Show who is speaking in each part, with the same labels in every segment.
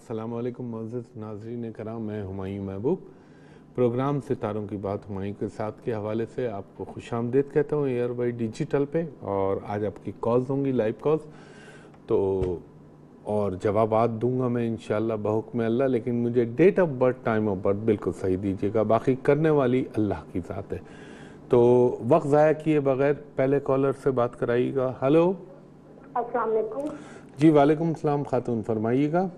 Speaker 1: अस्सलाम वालेकुम मुअज़्ज़िज़ नाज़रीन कराम, मैं हुमायूं महबूब। प्रोग्राम सितारों की बात हुमायूं के साथ के हवाले से आपको खुशामदीद कहता हूँ एयर बाई डिजिटल पे। और आज आपकी कॉल्स होंगी, लाइव कॉल्स, तो और जवाबात दूंगा मैं इंशाअल्लाह बहुक्म अल्लाह, लेकिन मुझे date of birth, time of birth बिल्कुल सही दीजिएगा। बाकी करने वाली अल्लाह की ज़ात है, तो वक्त ज़ाया किए बगैर पहले कॉलर से बात कराइएगा। हेलो,
Speaker 2: अस्सलाम वालेकुम।
Speaker 1: जी वालेकुम सलाम खातून, फरमाइएगा।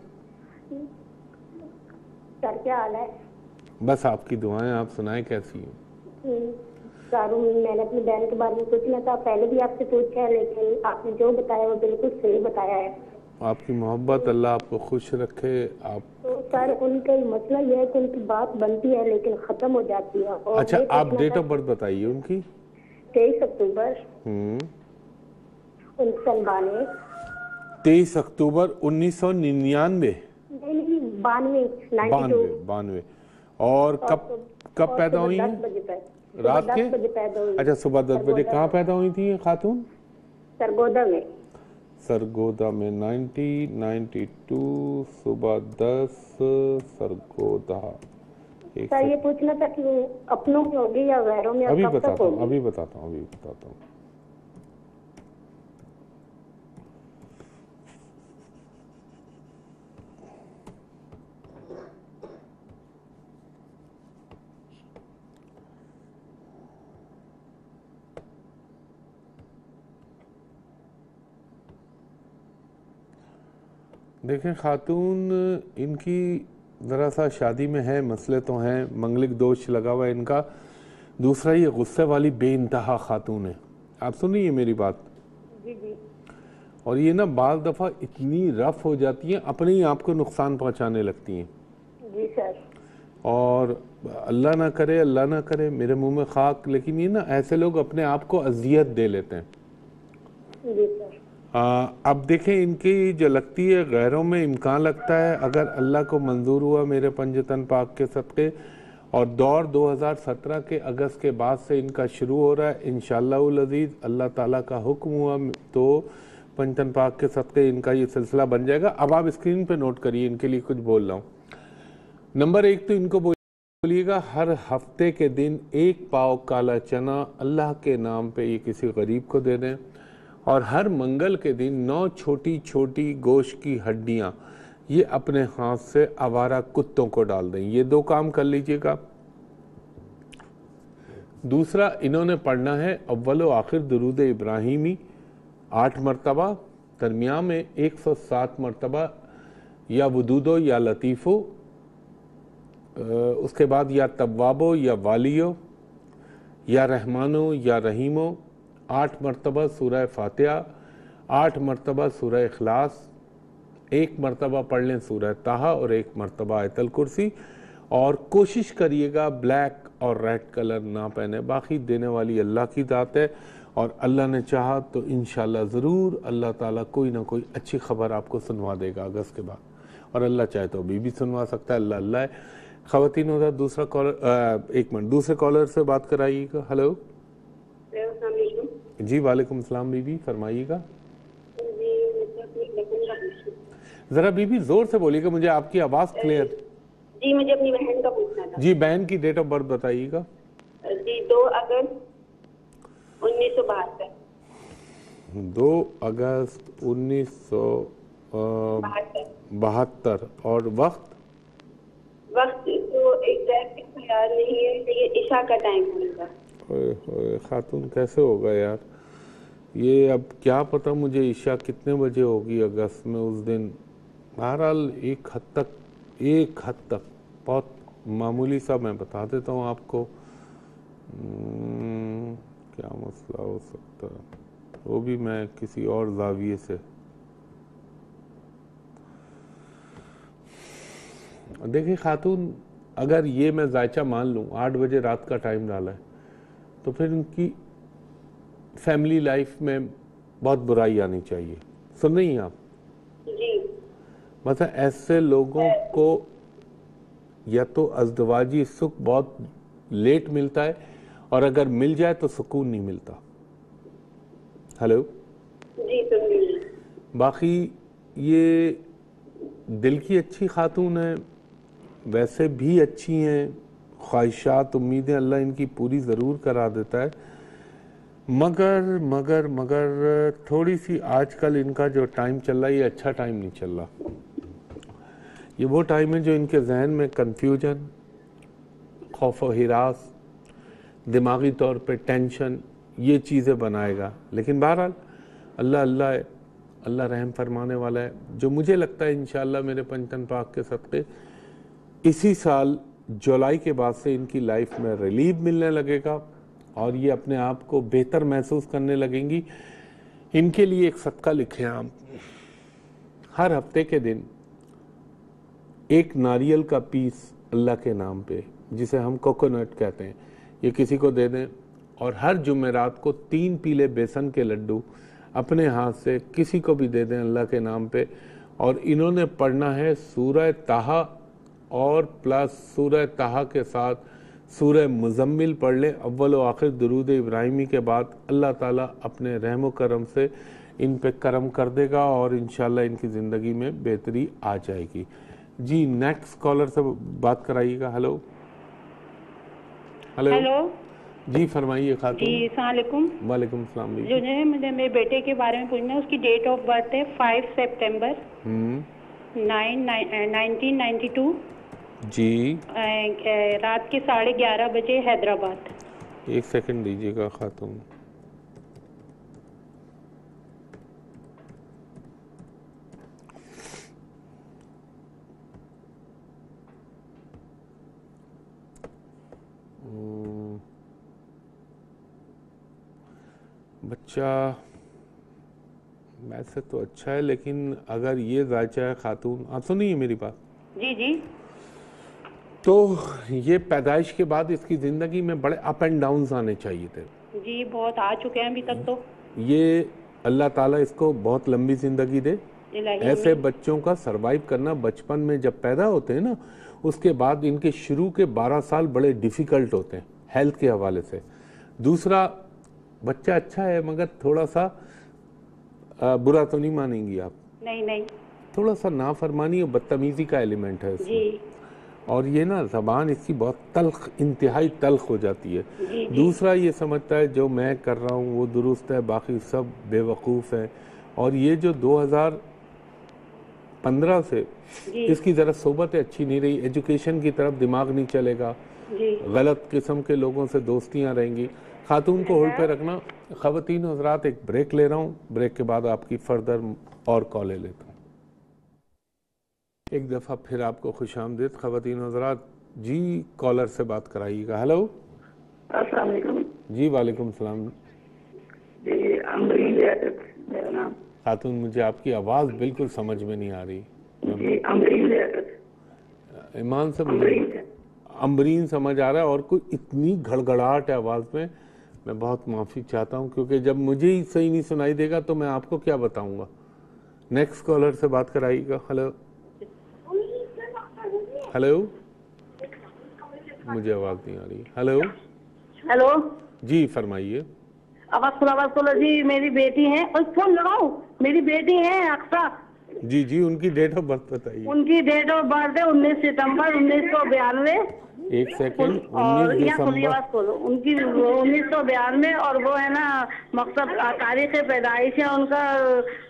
Speaker 2: सर क्या हाल है?
Speaker 1: बस आपकी दुआएं, आप सुनाएं कैसी हैं?
Speaker 2: सर मैंने अपनी बहन के बारे में पूछना था, पहले भी आपसे पूछा है, लेकिन आपने जो बताया वो बिल्कुल सही बताया है।
Speaker 1: आपकी मोहब्बत, अल्लाह आपको खुश रखे। आप
Speaker 2: तो सर उनका मसला यह है कि उनकी बात बनती है लेकिन खत्म हो जाती है। और
Speaker 1: अच्छा, आप डेट ऑफ बर्थ बताइए उनकी।
Speaker 2: 23 अक्टूबर 1992।
Speaker 1: 23 अक्टूबर 1999।
Speaker 2: नहीं, 92।
Speaker 1: 92। और कब पैदा हुई हैं?
Speaker 2: 10 बजे
Speaker 1: रात के
Speaker 2: 10 बजे पैदा हुई।
Speaker 1: अच्छा, सुबह 10 बजे। कहाँ पैदा हुई थी ये खातून?
Speaker 2: सरगोदा में।
Speaker 1: सरगोदा में 1992, सुबह 10, सरगोदा।
Speaker 2: सर ये पूछना था कि अपनों में होगी या गैरों में?
Speaker 1: अभी बताता हूँ, अभी बताता हूँ। देखें खातून, इनकी ज़रा सा शादी में है मसले तो हैं, मंगलिक दोष लगा हुआ है इनका। दूसरा, ये गुस्से वाली बेइंतहा खातून है। आप सुनिए मेरी बात।
Speaker 2: जी जी।
Speaker 1: और ये ना बाज़ दफ़ा इतनी रफ हो जाती हैं, अपने ही आप को नुकसान पहुंचाने लगती हैं।
Speaker 2: जी सर।
Speaker 1: और अल्लाह ना करे मेरे मुंह में खाक, लेकिन ये ना ऐसे लोग अपने आप को अजियत दे लेते हैं।
Speaker 2: जी सर।
Speaker 1: अब देखें, इनकी जो लगती है गैरों में इम्कान लगता है, अगर अल्लाह को मंजूर हुआ मेरे पंजतन पाक के सदक़े, और दौर 2017 के अगस्त के बाद से इनका शुरू हो रहा है इंशाअल्लाहुल अज़ीज़, अल्लाह ताला का हुक्म हुआ तो पंजतन पाक के सदक़े इनका ये सिलसिला बन जाएगा। अब आप स्क्रीन पे नोट करिए, इनके लिए कुछ बोल रहा हूँ। नंबर 1 तो इनको बोलिएगा हर हफ्ते के दिन 1 पाव काला चना अल्लाह के नाम पे ये किसी गरीब को दे दें, और हर मंगल के दिन 9 छोटी छोटी गोश्त की हड्डियां ये अपने हाथ से आवारा कुत्तों को डाल दें। ये 2 काम कर लीजिएगा। दूसरा, इन्होंने पढ़ना है अव्वल व आखिर दुरूद इब्राहिमी 8 मरतबा, दरमियान में 107 मरतबा या वदूदो या लतीफ़ो, उसके बाद या तव्वाबो या वालियो या रहमानो या रहीमो, 8 मरतबा सूरह फातिहा, 8 मरतबा सूरह इखलास, 1 मरतबा पढ़ लें सूरह ताहा और 1 मरतबा आयतल कुर्सी। और कोशिश करिएगा ब्लैक और रेड कलर ना पहने। बाकी देने वाली अल्लाह की ज़ात है, और अल्लाह ने चाहा तो इंशाअल्लाह ज़रूर अल्लाह ताला कोई ना कोई अच्छी खबर आपको सुनवा देगा अगस्त के बाद, और अल्लाह चाहे तो अभी भी सुनवा सकता है। अल्लाह है। ख़वातीन होता दूसरा कॉलर, 1 मिनट, दूसरे कॉलर से बात कराइएगा। हेलो जी, वालेकुम सलाम बीबी, फरमाइएगा। ज़रा बीबी ज़ोर से बोलिएगा, मुझे आपकी आवाज़ क्लियर।
Speaker 2: जी, मुझे अपनी बहन का पूछना था।
Speaker 1: जी, बहन की डेट ऑफ बर्थ बताइएगा।
Speaker 2: जी, 2 अगस्त 1972।
Speaker 1: 2 अगस्त 1972। और वक्त
Speaker 2: तो एग्जैक्ट याद नहीं है, लेकिन इशा का टाइम होगा।
Speaker 1: खातून कैसे होगा यार ये, अब क्या पता मुझे ईशा कितने बजे होगी अगस्त में उस दिन। बहरहाल एक हद तक बहुत मामूली सा मैं बता देता हूँ आपको। क्या मसला हो सकता है, वो भी मैं किसी और जाविये से। देखिए खातून, अगर ये मैं जायचा मान लूँ 8 बजे रात का टाइम डाला है, तो फिर उनकी फैमिली लाइफ में बहुत बुराई आनी चाहिए। सुन रही हैं आप?
Speaker 2: जी।
Speaker 1: मतलब ऐसे लोगों को या तो अज़दवाजी सुख बहुत लेट मिलता है, और अगर मिल जाए तो सुकून नहीं मिलता। हेलो
Speaker 2: जी, सुन रही हूं।
Speaker 1: बाकी ये दिल की अच्छी खातून है, वैसे भी अच्छी हैं, ख्वाहिशात उम्मीदें अल्लाह इनकी पूरी ज़रूर करा देता है, मगर मगर मगर थोड़ी सी आजकल इनका जो टाइम चल रहा है ये अच्छा टाइम नहीं चल रहा। ये वो टाइम है जो इनके जहन में कन्फ्यूजन, खौफ व हिरास, दिमागी तौर पे टेंशन, ये चीज़ें बनाएगा। लेकिन बहरहाल अल्लाह अल्लाह है, अल्लाह रहम फरमाने वाला है। जो मुझे लगता है इंशाअल्लाह मेरे पंचतन पाक के सदक़े इसी साल जुलाई के बाद से इनकी लाइफ में रिलीफ मिलने लगेगा और ये अपने आप को बेहतर महसूस करने लगेंगी। इनके लिए एक सदका लिखें आप, हर हफ्ते के दिन एक नारियल का पीस अल्लाह के नाम पे, जिसे हम कोकोनट कहते हैं, ये किसी को दे दें और हर जुमेरात को 3 पीले बेसन के लड्डू अपने हाथ से किसी को भी दे दें अल्लाह के नाम पे। और इन्होंने पढ़ना है सूरह ताहा और प्लस सूरह ताहा के साथ सूरह मुज़म्मिल पढ़ लें अव्वल व आखिर दुरूद इब्राहिमी के बाद। अल्लाह ताला अपने रहम व करम से इन पे करम कर देगा और इंशाल्लाह इनकी ज़िंदगी में बेहतरी आ जाएगी। जी नेक्स्ट कॉलर से बात कराइएगा। हेलो हेलो
Speaker 3: हेलो
Speaker 1: जी फरमाइए खातून।
Speaker 3: जी अस्सलाम वालेकुम।
Speaker 1: वालेकुम सलाम।
Speaker 3: जो है मुझे मेरे बेटे के बारे में पूछना है। उसकी डेट ऑफ बर्थ है 5 सितंबर 1992
Speaker 1: जी।
Speaker 3: रात के 11:30 बजे हैदराबाद।
Speaker 1: एक सेकंड दीजिएगा खातून। बच्चा वैसे तो अच्छा है, लेकिन अगर ये जायचा है खातून, आप सुनिए मेरी बात।
Speaker 3: जी जी।
Speaker 1: तो ये पैदाइश के बाद इसकी ज़िंदगी में बड़े अप एंड डाउन्स आने चाहिए थे।
Speaker 3: जी बहुत आ चुके हैं अभी तक तो।
Speaker 1: ये अल्लाह ताला इसको बहुत लंबी ज़िंदगी दे। ऐसे बच्चों का सरवाइव करना, बचपन में जब पैदा होते हैं ना, उसके बाद इनके शुरू के 12 साल बड़े डिफ़िकल्ट होते हैं हेल्थ के हवाले से। दूसरा, बच्चा अच्छा है मगर थोड़ा सा बुरा तो नहीं मानेंगी आप? नहीं
Speaker 3: नहीं,
Speaker 1: थोड़ा सा नाफरमानी और बदतमीजी का एलिमेंट है इसमें। जी। और ये ना ज़बान इसकी बहुत तल्ख, इंतहाई तल्ख हो जाती है। जी। दूसरा, ये समझता है जो मैं कर रहा हूँ वो दुरुस्त है, बाकी सब बेवकूफ़ है। और ये जो 2015 से इसकी ज़रा सोबत अच्छी नहीं रही, एजुकेशन की तरफ दिमाग नहीं चलेगा, गलत किस्म के लोगों से दोस्तियाँ रहेंगी। खातून को होल्ड पे रखना। ख़वातीन हज़रात, एक ब्रेक ले रहा हूँ, ब्रेक के बाद आपकी फर्दर और कॉल ले लेता हूँ। एक दफ़ा फिर आपको खुशामदीद ख़वातीन हज़रात। जी कॉलर से बात कराइएगा। हेलो
Speaker 4: अस्सलाम वालेकुम।
Speaker 1: जी वालेकुम सलाम।
Speaker 4: जी अमरीन लियाकत मेरा नाम।
Speaker 1: खातून मुझे आपकी आवाज़ बिल्कुल समझ में नहीं आ रही।
Speaker 4: जी अमरीन लियाकत।
Speaker 1: ईमान से मुझे अमरीन समझ आ रहा है और कोई इतनी घड़घड़ाहट है आवाज़ में, मैं बहुत माफ़ी चाहता हूँ, क्योंकि जब मुझे ही सही नहीं सुनाई देगा तो मैं आपको क्या बताऊँगा। नेक्स्ट कॉलर से बात कराइएगा। हेलो हेलो, मुझे आवाज़ नहीं आ रही। हेलो
Speaker 4: हेलो
Speaker 1: जी फरमाइए।
Speaker 4: आवाज़ खोलो जी। मेरी बेटी है, और फोन लगाओ, मेरी बेटी है अक्सा।
Speaker 1: जी जी, उनकी डेट ऑफ बर्थ बताइए।
Speaker 4: उनकी डेट ऑफ बर्थ है 19 सितंबर 1992।
Speaker 1: एक सेकंड,
Speaker 4: और
Speaker 1: 19
Speaker 4: यहाँ खोलिए, आवाज़ खोलो। उनकी 1992 और वो है ना, मकसद तारीख पैदाइश है उनका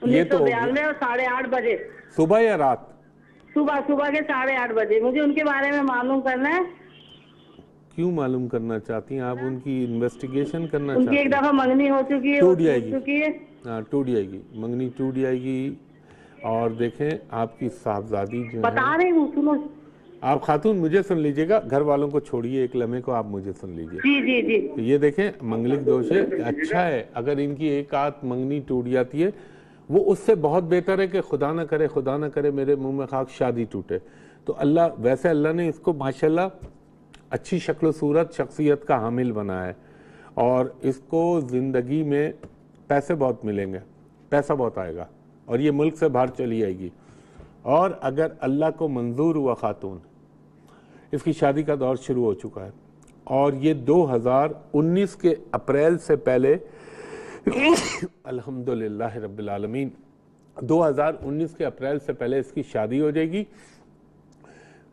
Speaker 4: 1992 और 8:30 बजे।
Speaker 1: सुबह या रात?
Speaker 4: सुबह के 8:30 बजे। मुझे उनके बारे में मालूम करना है।
Speaker 1: क्यों मालूम करना चाहती हैं आप? उनकी इन्वेस्टिगेशन करना चाहती हैं?
Speaker 4: उनकी एक दफा मंगनी हो चुकी है,
Speaker 1: टूट जाएगी। हाँ टूट जाएगी, मंगनी टूट जाएगी। और देखें आपकी साहबजादी जो
Speaker 4: बता रही हूँ, सुनो।
Speaker 1: आप खातून मुझे सुन लीजिएगा, घर वालों को छोड़िए, एक लम्हे को आप मुझे सुन लीजिए।
Speaker 4: जी जी जी।
Speaker 1: तो ये देखें मंगलिक दोष है। अच्छा है अगर इनकी एक आध मंगनी टूट जाती है, वो उससे बहुत बेहतर है कि खुदा ना करे मेरे मुंह में खाक शादी टूटे। तो वैसे अल्लाह ने इसको माशाल्लाह अच्छी शक्ल सूरत, शख्सियत का हामिल बनाया है और इसको ज़िंदगी में पैसे बहुत मिलेंगे, पैसा बहुत आएगा और ये मुल्क से बाहर चली आएगी। और अगर अल्लाह को मंजूर हुआ खातून, इसकी शादी का दौर शुरू हो चुका है और ये 2019 के अप्रैल से पहले अल्हम्दुलिल्लाह रब्बिल आलमीन 2019 के अप्रैल से पहले इसकी शादी हो जाएगी।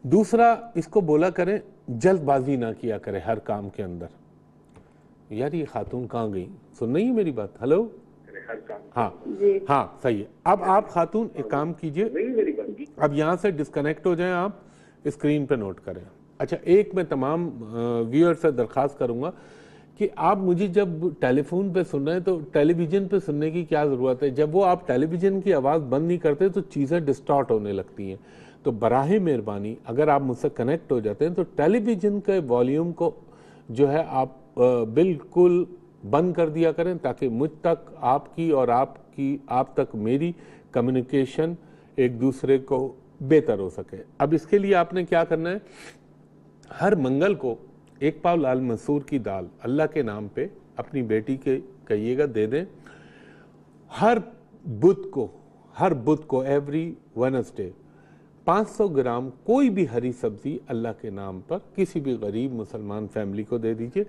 Speaker 1: दूसरा, इसको बोला करें जल्दबाजी ना किया करे हर काम के अंदर। यार ये खातून कहाँ गई, सुन नहीं है मेरी बात? हेलो, हाँ हाँ सही है। अब आप खातून एक काम कीजिए, अब यहाँ से डिस्कनेक्ट हो जाएं, आप स्क्रीन पे नोट करें। अच्छा, एक मैं तमाम व्यूअर से दरख्वास्त करूंगा कि आप मुझे जब टेलीफोन पे सुन रहे हैं तो टेलीविजन पे सुनने की क्या ज़रूरत है। जब वो आप टेलीविजन की आवाज़ बंद नहीं करते तो चीज़ें डिस्टॉर्ट होने लगती हैं। तो बराहे मेहरबानी अगर आप मुझसे कनेक्ट हो जाते हैं तो टेलीविजन के वॉल्यूम को जो है आप बिल्कुल बंद कर दिया करें, ताकि मुझ तक आपकी और आप तक मेरी कम्युनिकेशन एक दूसरे को बेहतर हो सके। अब इसके लिए आपने क्या करना है, हर मंगल को 1 पाव लाल मसूर की दाल अल्लाह के नाम पे अपनी बेटी के कहिएगा दे दें। हर बुध को एवरी वेडनेसडे 500 ग्राम कोई भी हरी सब्जी अल्लाह के नाम पर किसी भी गरीब मुसलमान फैमिली को दे दीजिए।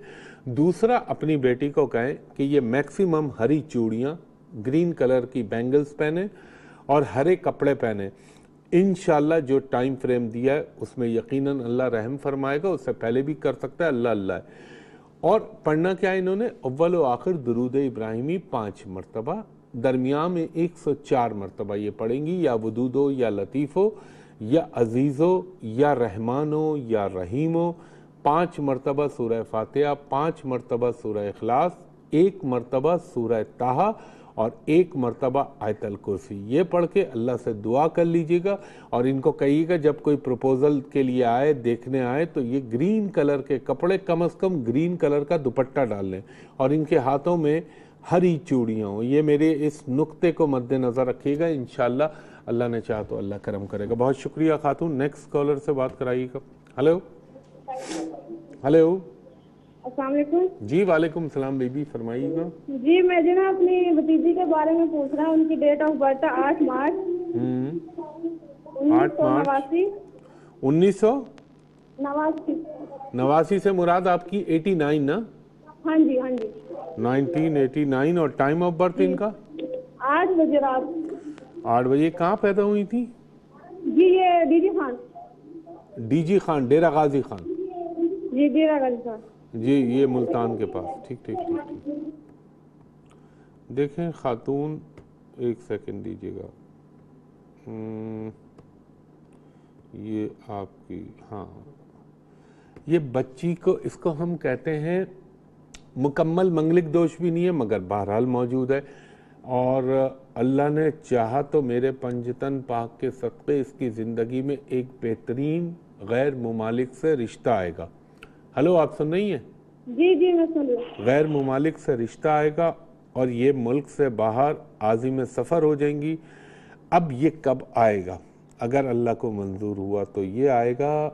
Speaker 1: दूसरा, अपनी बेटी को कहें कि ये मैक्सिमम हरी चूड़ियाँ, ग्रीन कलर की बैंगल्स पहने और हरे कपड़े पहने। इंशाल्लाह जो टाइम फ्रेम दिया है उसमें यकीनन अल्लाह रहम फरमाएगा। उससे पहले भी कर सकता है, अल्लाह अल्लाह है। और पढ़ना क्या है इन्होंने, अव्वल व आखिर दुरूद इब्राहिमी 5 मरतबा, दरमियान में 104 मरतबा ये पढ़ेंगी, या वदूदो या लतीफ़ो या अजीज़ो या रहमानो या रहीमो। 5 मरतबा सूरह फातिहा, 5 मरतबा सूरह इखलास, 1 मरतबा सूरह ताहा और 1 मरतबा आयतल कुर्सी। ये पढ़ के अल्लाह से दुआ कर लीजिएगा। और इनको कहिएगा जब कोई प्रपोजल के लिए आए, देखने आए, तो ये ग्रीन कलर के कपड़े, कम से कम ग्रीन कलर का दुपट्टा डाल लें और इनके हाथों में हरी चूड़ियाँ हों। ये मेरे इस नुक्ते को मद्देनज़र रखिएगा। इंशाल्लाह अल्लाह ने चाहा तो अल्लाह करम करेगा। बहुत शुक्रिया खातून। नेक्स्ट कॉलर से बात कराइएगा। हेलो हेलो,
Speaker 2: अस्सलाम वालेकुम।
Speaker 1: जी वालेकुम सलाम बेबी, फरमाइएगा।
Speaker 2: जी मैं जो ना अपनी भतीजी के बारे में पूछ रहा हूँ। उनकी डेट ऑफ बर्थ है 8 मार्च
Speaker 1: 1989 से मुराद आपकी 89 ना?
Speaker 2: हाँ जी हाँ जी,
Speaker 1: 1989। और टाइम ऑफ बर्थ इनका
Speaker 2: 8 बजे रात।
Speaker 1: 8 बजे। कहाँ पैदा हुई थी?
Speaker 2: जी ये डीजी खान,
Speaker 1: डेरा गाजी खान।
Speaker 2: जी डेरा गाजी खान
Speaker 1: जी, ये मुल्तान के पास। ठीक ठीक ठीक ठीक। देखें खातून, एक सेकंड दीजिएगा। ये आपकी, हाँ, ये बच्ची को, इसको हम कहते हैं मुकम्मल मंगलिक दोष भी नहीं है मगर बहरहाल मौजूद है। और अल्लाह ने चाहा तो मेरे पंजतन पाक के सदक़े इसकी ज़िंदगी में एक बेहतरीन गैर मुमालिक से रिश्ता आएगा। हेलो, आप सुन रही हैं?
Speaker 2: जी जी मैं सुन रही।
Speaker 1: गैर मुमालिक से रिश्ता आएगा और ये मुल्क से बाहर आज़िम सफ़र हो जाएंगी। अब ये कब आएगा? अगर अल्लाह को मंजूर हुआ तो ये आएगा।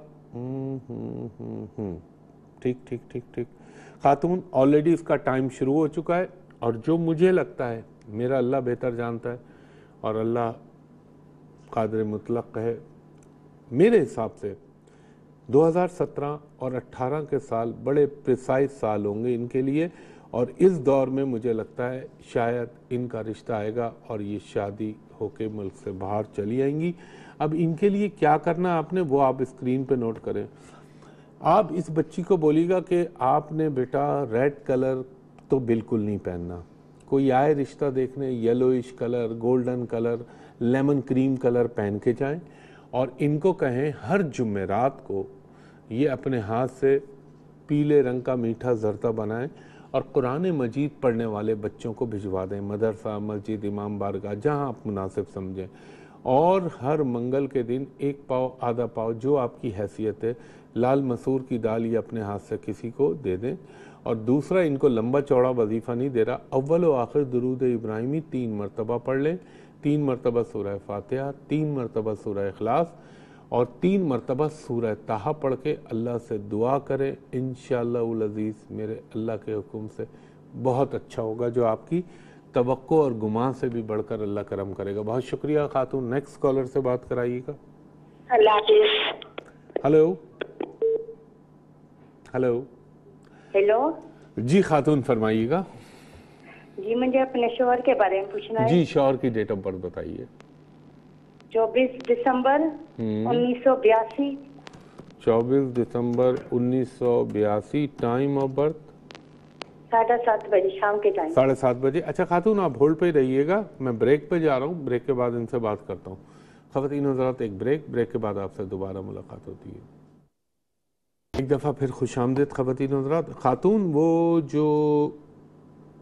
Speaker 1: ठीक ठीक ठीक ठीक। खातून, ऑलरेडी इसका टाइम शुरू हो चुका है और जो मुझे लगता है, मेरा अल्लाह बेहतर जानता है और अल्लाह कादिर मुतलक है, मेरे हिसाब से 2017 और 18 के साल बड़े प्रिसाइज साल होंगे इनके लिए। और इस दौर में मुझे लगता है शायद इनका रिश्ता आएगा और ये शादी होके मुल्क से बाहर चली आएंगी। अब इनके लिए क्या करना आपने, वो आप स्क्रीन पे नोट करें। आप इस बच्ची को बोलिएगा कि आपने बेटा रेड कलर तो बिल्कुल नहीं पहनना। कोई आए रिश्ता देखने, yellowish colour, golden colour, lemon cream colour पहन के जाएं। और इनको कहें हर जुमेरात को ये अपने हाथ से पीले रंग का मीठा जर्दा बनाएं और कुरान मजीद पढ़ने वाले बच्चों को भिजवा दें, मदरसा, मस्जिद, इमाम बारगाह, जहां आप मुनासिब समझें। और हर मंगल के दिन 1 पाव, आधा पाव, जो आपकी हैसियत है, लाल मसूर की दाल ये अपने हाथ से किसी को दे दें। और दूसरा, इनको लंबा चौड़ा वजीफ़ा नहीं दे रहा, अव्वल व आखिर दुरूद इब्राहिमी 3 मरतबा पढ़ लें। 3 मरतबा सूरह फातिहा, 3 मरतबा सूरह इखलास और 3 मरतबा सूरह ताहा पढ़ के अल्लाह से दुआ करें। इंशाअल्लाह अज़ीज़ मेरे अल्लाह के हुक्म से बहुत अच्छा होगा, जो आपकी तवक्को और गुमान से भी बढ़कर अल्लाह करम करेगा। बहुत शुक्रिया खातून। नेक्स्ट कॉलर से बात कराइएगा। हेलो हेलो
Speaker 5: हेलो
Speaker 1: जी खातून, फरमाइएगा।
Speaker 2: जी मुझे अपने शोहर के बारे में पूछना है।
Speaker 1: जी, शौहर की डेट ऑफ बर्थ बताइए।
Speaker 2: 24 दिसंबर 1982।
Speaker 1: 24 दिसंबर 1982। टाइम ऑफ बर्थ
Speaker 2: 7:30 बजे शाम के टाइम।
Speaker 1: 7:30 बजे। अच्छा खातून, आप होल्ड पे रहिएगा, मैं ब्रेक पे जा रहा हूँ, ब्रेक के बाद इनसे बात करता हूँ। ख़वातीन हज़रात, एक ब्रेक के बाद आपसे दोबारा मुलाकात होती है। एक दफ़ा फिर खुशामदीद ख़वातीन हज़रात। खातून वो जो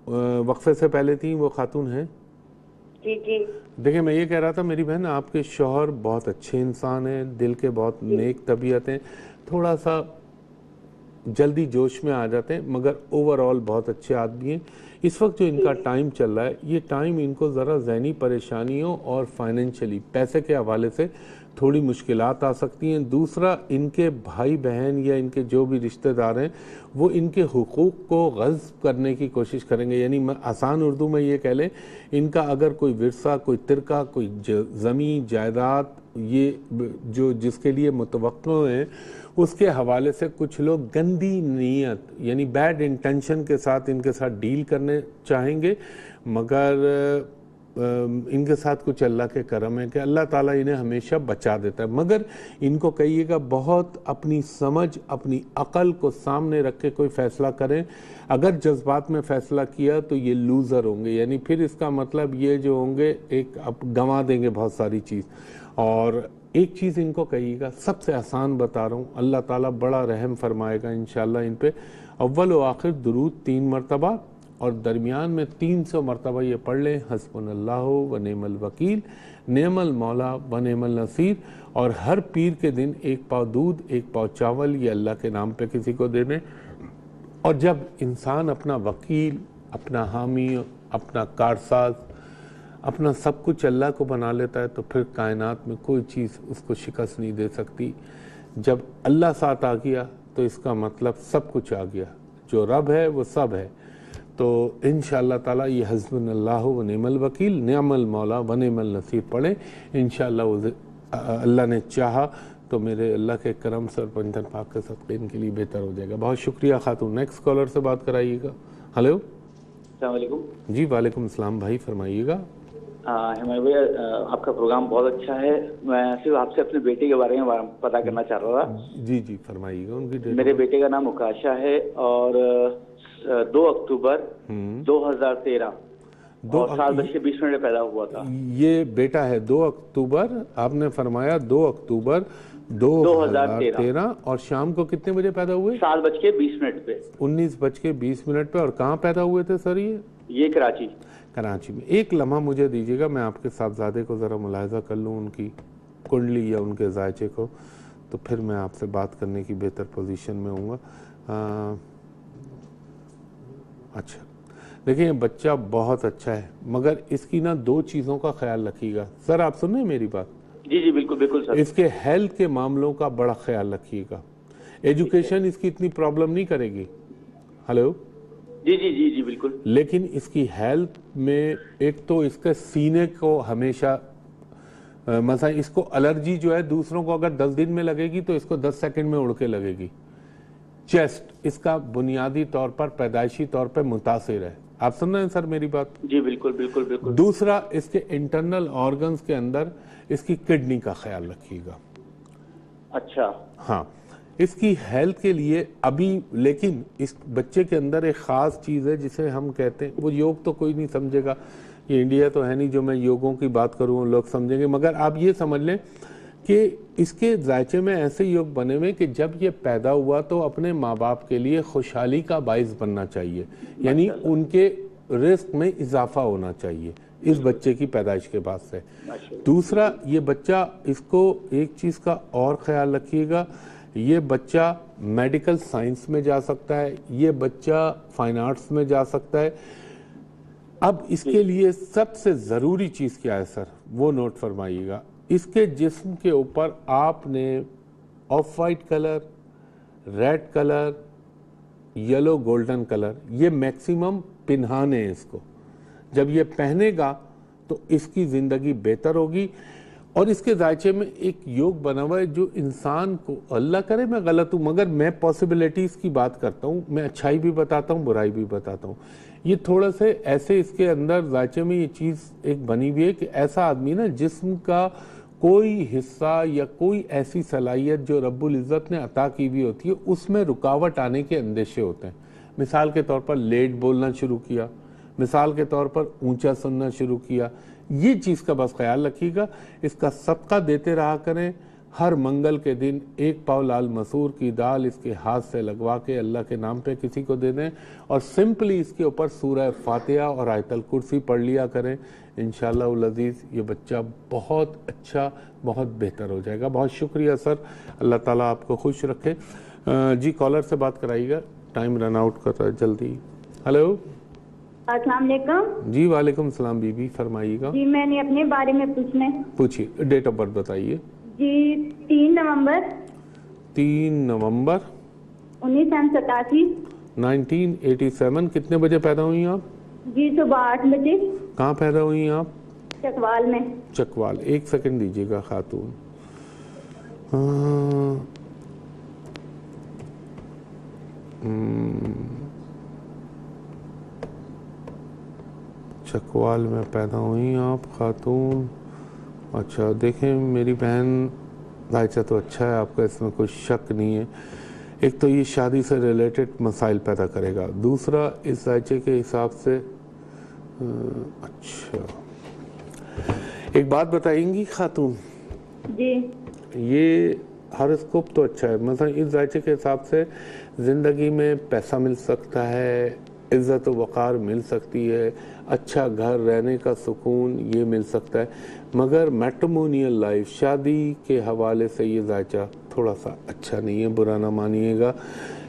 Speaker 1: वक्फे से पहले थी, वो खातून हैं?
Speaker 2: जी जी।
Speaker 1: देखिए, मैं ये कह रहा था मेरी बहन, आपके शौहर बहुत अच्छे इंसान हैं, दिल के बहुत नेक तबीयत हैं, थोड़ा सा जल्दी जोश में आ जाते हैं, मगर ओवरऑल बहुत अच्छे आदमी हैं। इस वक्त जो इनका टाइम चल रहा है, ये टाइम इनको ज़रा ज़हनी परेशानियों और फाइनेंशियली पैसे के हवाले से थोड़ी मुश्किलात आ सकती हैं। दूसरा, इनके भाई बहन या इनके जो भी रिश्तेदार हैं वो इनके हुकूक को ग़स्ब करने की कोशिश करेंगे। यानी आसान उर्दू में ये कह लें, इनका अगर कोई विरसा, कोई तिरका, कोई ज़मीन जायदाद, ये जो जिसके लिए मुतवक्को हैं, उसके हवाले से कुछ लोग गंदी नीयत यानी बैड इंटेंशन के साथ इनके साथ डील करने चाहेंगे, मगर इनके साथ कुछ अल्लाह के करम है कि अल्लाह ताला इन्हें हमेशा बचा देता है। मगर इनको कहिएगा बहुत अपनी समझ, अपनी अक़ल को सामने रख के कोई फ़ैसला करें। अगर जज्बात में फ़ैसला किया तो ये लूज़र होंगे, यानी फिर इसका मतलब ये जो होंगे एक अब गंवा देंगे बहुत सारी चीज़। और एक चीज़ इनको कहिएगा, सबसे आसान बता रहा हूँ, अल्लाह ताला बड़ा रहम फरमाएगा इंशाअल्लाह इन पे। अव्वल व आखिर दुरूद 3 मरतबा और दरमियान में 300 मरतबा ये पढ़ लें, हस्बुनल्लाहु व नेमल वकील, नेमल मौला व नेमल नसीर। और हर पीर के दिन 1 पाव दूध, 1 पाव चावल ये अल्लाह के नाम पे किसी को दे दें। और जब इंसान अपना वकील, अपना हामी, अपना कारसाज, अपना सब कुछ अल्लाह को बना लेता है, तो फिर कायनात में कोई चीज़ उसको शिकस्त नहीं दे सकती। जब अल्लाह साथ आ गया तो इसका मतलब सब कुछ आ गया, जो रब है वो सब है। तो इंशाअल्लाह ताला ये हस्बुनल्लाहु व निअमल वकील, निअमल मौला व निअमल नसीर पढ़े। इंशाअल्लाह अल्लाह ने चाहा तो मेरे अल्लाह के करम से और पंजन पाक के सदक़े इनके लिए बेहतर हो जाएगा। बहुत शुक्रिया खातून। नेक्स्ट कॉलर से बात कराइएगा। हेलो,
Speaker 5: अस्सलाम वालेकुम।
Speaker 1: जी वालेकुम सलाम भाई, फरमाइएगा।
Speaker 5: हिमायत भाई, आपका प्रोग्राम बहुत अच्छा है। मैं सिर्फ आपसे अपने बेटे के बारे में पता करना चाह रहा था।
Speaker 1: जी जी फरमाइएगा। उनकी
Speaker 5: मेरे बेटे का नाम उकाशा है और 2 अक्टूबर 2013 और 7:20 में पैदा हुआ था।
Speaker 1: ये बेटा है 2 अक्टूबर, आपने फरमाया 2 अक्टूबर 2013 और शाम को कितने बजे पैदा हुए?
Speaker 5: 7:20 पे,
Speaker 1: 19:20 पे। और कहाँ पैदा हुए थे सर?
Speaker 5: ये
Speaker 1: कराची में। एक लम्हा मुझे दीजिएगा, मैं आपके साहबजादे को ज़रा मुलाहिजा कर लूँ, उनकी कुंडली या उनके जायचे को, तो फिर मैं आपसे बात करने की बेहतर पोजीशन में हूँगा। अच्छा, देखिए बच्चा बहुत अच्छा है, मगर इसकी ना 2 चीज़ों का ख्याल रखिएगा। सर आप सुन रहे हैं मेरी बात?
Speaker 5: जी बिल्कुल बिल्कुल सर।
Speaker 1: इसके हेल्थ के मामलों का बड़ा ख्याल रखिएगा। एजुकेशन इसकी इतनी प्रॉब्लम नहीं करेगी। हेलो,
Speaker 5: जी बिल्कुल।
Speaker 1: लेकिन इसकी हेल्थ में एक तो इसके सीने को हमेशा मसा, इसको एलर्जी जो है दूसरों को अगर 10 दिन में लगेगी तो इसको 10 सेकंड में उड़ के लगेगी। चेस्ट इसका बुनियादी तौर पर पैदाइशी तौर पर मुतासिर है। आप सुन रहे हैं सर मेरी बात?
Speaker 5: जी बिल्कुल बिल्कुल बिल्कुल।
Speaker 1: दूसरा, इसके इंटरनल ऑर्गन्स के अंदर इसकी किडनी का ख्याल रखिएगा।
Speaker 5: अच्छा,
Speaker 1: हाँ, इसकी हेल्थ के लिए अभी, लेकिन इस बच्चे के अंदर एक ख़ास चीज़ है जिसे हम कहते हैं, वो योग तो कोई नहीं समझेगा, ये इंडिया तो है नहीं जो मैं योगों की बात करूँ लोग समझेंगे, मगर आप ये समझ लें कि इसके जायचे में ऐसे योग बने हुए कि जब ये पैदा हुआ तो अपने माँ बाप के लिए खुशहाली का बाइस बनना चाहिए, यानी उनके रिस्क में इजाफा होना चाहिए इस बच्चे की पैदाइश के बाद से। दूसरा, ये बच्चा, इसको एक चीज़ का और ख्याल रखिएगा, ये बच्चा मेडिकल साइंस में जा सकता है, ये बच्चा फाइन आर्ट्स में जा सकता है। अब इसके लिए सबसे ज़रूरी चीज़ क्या है सर, वो नोट फरमाइएगा। इसके जिस्म के ऊपर आपने of white colour, red colour, yellow golden colour, ये मैक्सिमम पिन्हाने हैं इसको। जब ये पहनेगा तो इसकी ज़िंदगी बेहतर होगी। और इसके जायचे में एक योग बना हुआ है जो इंसान को, अल्लाह करे मैं गलत हूँ मगर मैं पॉसिबिलिटीज़ की बात करता हूँ, मैं अच्छाई भी बताता हूँ बुराई भी बताता हूँ। ये थोड़ा से ऐसे इसके अंदर जायचे में ये चीज़ एक बनी हुई है कि ऐसा आदमी ना जिस्म का कोई हिस्सा या कोई ऐसी सलाहियत जो रब्बुल इज़्ज़त ने अता की हुई होती है उसमें रुकावट आने के अंदेशे होते हैं। मिसाल के तौर पर लेट बोलना शुरू किया, मिसाल के तौर पर ऊंचा सुनना शुरू किया, ये चीज़ का बस ख्याल रखिएगा। इसका सदका देते रहा करें। हर मंगल के दिन 1 पाव लाल मसूर की दाल इसके हाथ से लगवा के अल्लाह के नाम पे किसी को दे दें और सिंपली इसके ऊपर सूरह फातिहा और आयतल कुर्सी पढ़ लिया करें। इंशाअल्लाह अज़ीज़ ये बच्चा बहुत अच्छा, बहुत बेहतर हो जाएगा। बहुत शुक्रिया सर, अल्लाह ताला आपको खुश रखे। जी कॉलर से बात कराइएगा, टाइम रन आउट कर रहा है जल्दी। हेलो,
Speaker 2: अस्सलाम वालेकुम।
Speaker 1: जी वालेकुम सलाम बीबी, फरमाइएगा।
Speaker 2: जी मैंने अपने बारे में पूछना है।
Speaker 1: पूछिए, डेट ऑफ बर्थ बताइए।
Speaker 2: जी 3 नवंबर 1987।
Speaker 1: 1987। कितने बजे पैदा हुई आप?
Speaker 2: जी सुबह 8 बजे।
Speaker 1: कहाँ पैदा हुई आप?
Speaker 2: चकवाल में।
Speaker 1: चकवाल। 1 सेकंड दीजिएगा खातून। चकवाल में पैदा हुई आप खातून। अच्छा देखें मेरी बहन, जायचा तो अच्छा है आपका, इसमें कोई शक नहीं है। एक तो ये शादी से रिलेटेड मसाइल पैदा करेगा, दूसरा इस जायचे के हिसाब से अच्छा एक बात बताएंगी खातून?
Speaker 2: जी
Speaker 1: ये हॉरोस्कोप तो अच्छा है, मतलब इस जायचे के हिसाब से ज़िंदगी में पैसा मिल सकता है, इज़्ज़त व वक़ार मिल सकती है, अच्छा घर, रहने का सुकून ये मिल सकता है, मगर मैट्रिमोनियल लाइफ, शादी के हवाले से ये जायचा थोड़ा सा अच्छा नहीं है, बुरा ना मानिएगा।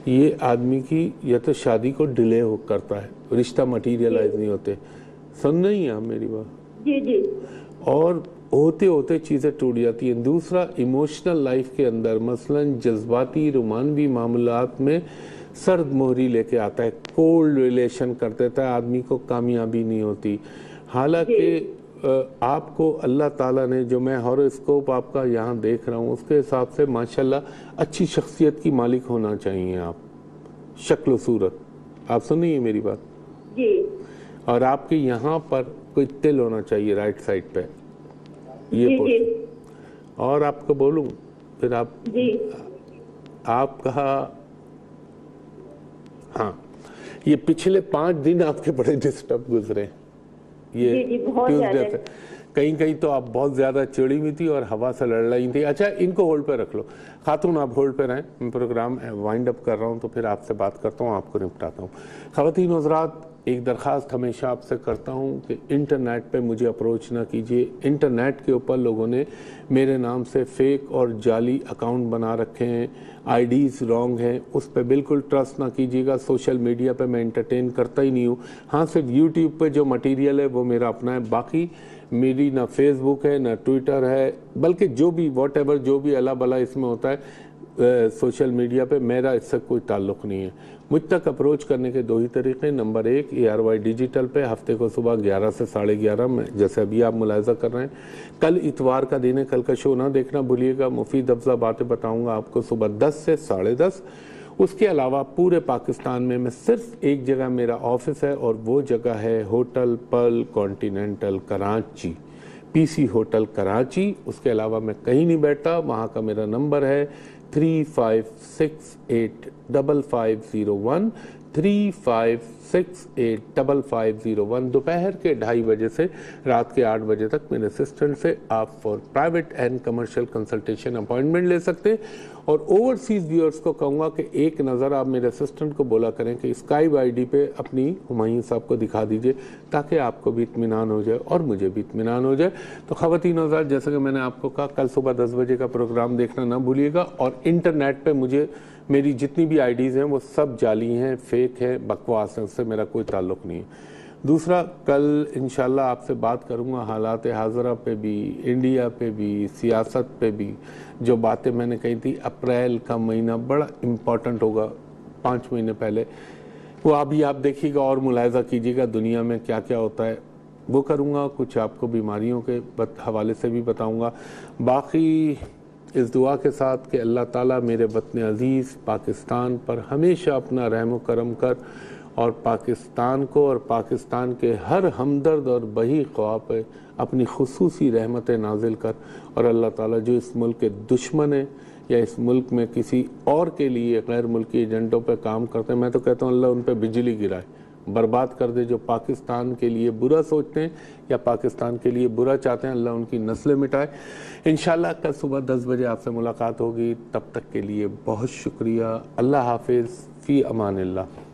Speaker 1: ये आदमी की या तो शादी को डिले हो करता है, रिश्ता मटीरियलाइज नहीं होते। सुन रही हैं आप मेरी बात?
Speaker 2: जी जी।
Speaker 1: और होते होते चीज़ें टूट जाती हैं। दूसरा, इमोशनल लाइफ के अंदर मसलन जज्बाती रोमानवी मामलात में सर्द मोहरी लेके आता है, कोल्ड रिलेशन कर देता है, आदमी को कामयाबी नहीं होती। हालांकि आपको अल्लाह ताला ने, जो मैं हॉरोस्कोप आपका यहाँ देख रहा हूँ उसके हिसाब से माशाल्लाह अच्छी शख्सियत की मालिक होना चाहिए आप, शक्ल सूरत। आप सुनिए मेरी बात
Speaker 2: जी।
Speaker 1: और आपके यहाँ पर कोई तिल होना चाहिए राइट साइड पे, ये
Speaker 2: जी जी।
Speaker 1: और आपको बोलूं फिर आप
Speaker 2: जी।
Speaker 1: आपका हाँ, ये पिछले 5 दिन आपके बड़े डिस्टर्ब गुजरे ये
Speaker 2: जी जी, बहुत
Speaker 1: ट्यूसडे से। कहीं कहीं तो आप बहुत ज्यादा चिड़ी हुई थी और हवा से लड़ रही थी। अच्छा इनको होल्ड पे रख लो खातून, आप होल्ड पे रहें, मैं प्रोग्राम वाइंड अप कर रहा हूँ तो फिर आपसे बात करता हूँ, आपको निपटाता हूँ। ख़वातीन हज़रात, एक दरख्वास्त हमेशा आपसे करता हूँ कि इंटरनेट पे मुझे अप्रोच ना कीजिए। इंटरनेट के ऊपर लोगों ने मेरे नाम से फेक और जाली अकाउंट बना रखे हैं, आईडीज़ रॉन्ग हैं, उस पर बिल्कुल ट्रस्ट ना कीजिएगा। सोशल मीडिया पे मैं एंटरटेन करता ही नहीं हूँ। हाँ, सिर्फ यूट्यूब पे जो मटेरियल है वो मेरा अपना है, बाकी मेरी ना फेसबुक है ना ट्विटर है, बल्कि जो भी वॉट एवर जो भी अला बला इसमें होता है सोशल मीडिया पे, मेरा इससे कोई ताल्लुक़ नहीं है। मुझ तक अप्रोच करने के 2 ही तरीके। नंबर 1 ARY डिजिटल पे हफ्ते को सुबह 11 से 11:30 में, जैसे अभी आप मुलाहिजा कर रहे हैं। कल इतवार का दिन है, कल का शो ना देखना भूलिएगा। मुफीद अफजा बातें बताऊंगा आपको सुबह 10 से 10:30। उसके अलावा पूरे पाकिस्तान में मैं सिर्फ एक जगह मेरा ऑफिस है और वो जगह है hotel Perl continental Karachi, PC hotel Karachi. उसके अलावा मैं कहीं नहीं बैठता। वहाँ का मेरा नंबर है 35685501, 35685501। दोपहर के 2:30 बजे से रात के 8 बजे तक मेरे असिस्टेंट से आप for private and commercial consultation appointment ले सकते हैं। और ओवरसीज व्यूअर्स को कहूँगा कि एक नज़र आप मेरे असिस्टेंट को बोला करें कि स्काइप ID पे अपनी हुमायूं साहब को दिखा दीजिए, ताकि आपको भी इत्मीनान हो जाए और मुझे भी इत्मीनान हो जाए। तो ख़वातीन हज़रात, जैसा कि मैंने आपको कहा, कल सुबह 10 बजे का प्रोग्राम देखना ना भूलिएगा। और इंटरनेट पे मुझे मेरी जितनी भी IDs हैं वो सब जाली हैं, फेक हैं, बकवास हैं, उससे मेरा कोई ताल्लुक़ नहीं है। दूसरा, कल इंशाल्लाह आपसे बात करूंगा हालात हाज़रा पे भी, इंडिया पे भी, सियासत पे भी। जो बातें मैंने कही थी, अप्रैल का महीना बड़ा इम्पॉर्टेंट होगा 5 महीने पहले, वो अभी आप देखिएगा और मुलाहिजा कीजिएगा दुनिया में क्या क्या होता है, वो करूँगा। कुछ आपको बीमारियों के हवाले से भी बताऊँगा। बाकी इस दुआ के साथ कि अल्लाह ताला मेरे वतन अज़ीज़ पाकिस्तान पर हमेशा अपना रहम करम कर और पाकिस्तान को और पाकिस्तान के हर हमदर्द और बही ख्वाह पे अपनी खुसूसी रहमत नाजिल कर। और अल्लाह ताला जो इस मुल्क के दुश्मन है या इस मुल्क में किसी और के लिए गैर मुल्की एजेंडों पे काम करते हैं, मैं तो कहता हूँ अल्लाह उन पे बिजली गिराए, बर्बाद कर दे। जो पाकिस्तान के लिए बुरा सोचते हैं या पाकिस्तान के लिए बुरा चाहते हैं, अल्लाह उनकी नस्लें मिटाए। इंशाल्लाह कल सुबह 10 बजे आपसे मुलाकात होगी। तब तक के लिए बहुत शुक्रिया। अल्लाह हाफिज़, फ़ी अमानिल्लाह।